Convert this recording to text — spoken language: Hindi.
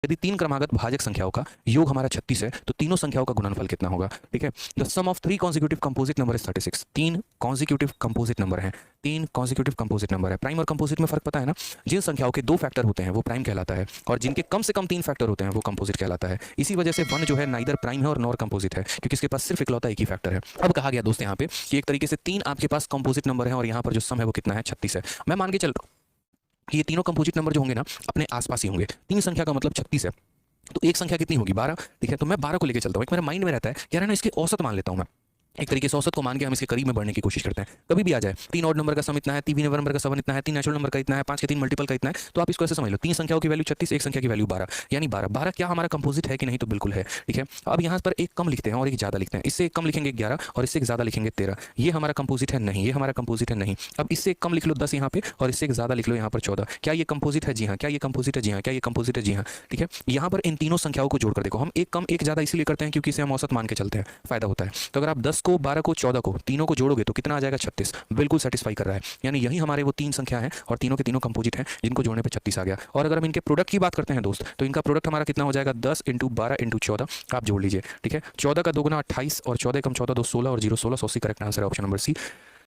यदि तीन क्रमागत भाजक संख्याओं का योग हमारा 36 है तो तीनों संख्याओं का गुणनफल कितना होगा। ठीक है, the sum of three consecutive composite number is 36। तीन कॉन्जिक्यूटिव कंपोजिट नंबर है, तीन कॉन्जिक्यूटिव कंपोजिट नंबर है। प्राइम और कंपोजिट में फर्क पता है ना, जिन संख्याओं के दो फैक्टर होते हैं वो प्राइम कहलाता है और जिनके कम से कम तीन फैक्टर होते हैं वो कंपोजिट कहलाता है। इसी वजह से वन जो है नाइदर प्राइम है और नॉर कंपोजिट है, क्योंकि इसके पास सिर्फ इकलौता एक ही फैक्टर है। अब कहा गया दोस्त यहाँ पे कि एक तरीके से तीन आपके पास कंपोजिट नंबर है और यहाँ पर जो सम है वो कितना है, 36 है। मैं मान के चल रहा हूँ कि ये तीनों कंपोजिट नंबर जो होंगे ना अपने आसपास ही होंगे। तीन संख्या का मतलब 36 है, तो एक संख्या कितनी होगी, 12। ठीक है, तो मैं 12 को लेके चलता हूँ। एक मेरे माइंड में रहता है यार है ना, इसके औसत मान लेता हूँ मैं। एक तरीके से औसत को मान के हम इसके करीब में बढ़ने की कोशिश करते हैं। कभी भी आ जाए तीन ऑड नंबर का सम इतना है, तीन नंबर का सम इतना है, तीन नेचुरल नंबर का इतना है, पांच के तीन मल्टीपल का इतना है, तो आप इसको ऐसे समझ लो, तीन संख्याओं की वैल्यू 36, एक संख्या की वैल्यू 12, यानी 12। 12 क्या हमारा कंपोजिट है कि नहीं, तो बिल्कुल है। ठीक है, अब यहाँ पर एक कम लिखते हैं और एक ज्यादा लिखते हैं। इससे एक कम लिखेंगे 11 और इससे एक ज्यादा लिखेंगे 13। ये हमारा कंपोजिट है नहीं, ये हमारा कंपोजिट है नहीं। अब इससे एक कम लिख लो 10 यहाँ पे और इससे एक ज्यादा लिख लो यहाँ पर 14। क्या ये कंपोजिट है, जी हाँ। क्या ये कंपोजिट है, जी हाँ। क्या ये कंपोजिट है, जी हाँ। ठीक है, यहाँ पर इन तीनों संख्याओं को जोड़कर देखो, हम एक कम एक ज्यादा इसलिए करते हैं क्योंकि इसे हम औसत मान के चलते हैं, फायदा होता है। तो अगर आप 10 को 12 को 14 को तीनों को जोड़ोगे तो कितना आ जाएगा, 36। बिल्कुल सेटिस्फाई कर रहा है, यानी यही हमारे वो तीन संख्या हैं और तीनों के तीनों कंपोजिट हैं जिनको जोड़ने पे 36 आ गया। और अगर हम इनके प्रोडक्ट की बात करते हैं दोस्त, तो इनका प्रोडक्ट हमारा कितना हो जाएगा, 10 इंटू 12 इंटू 14। आप जोड़ लीजिए। ठीक है, 14 का दोगुना 28 और 14 कम 14 2 16 और 0 16, 180 करेक्ट आंसर है ऑप्शन नंबर सी।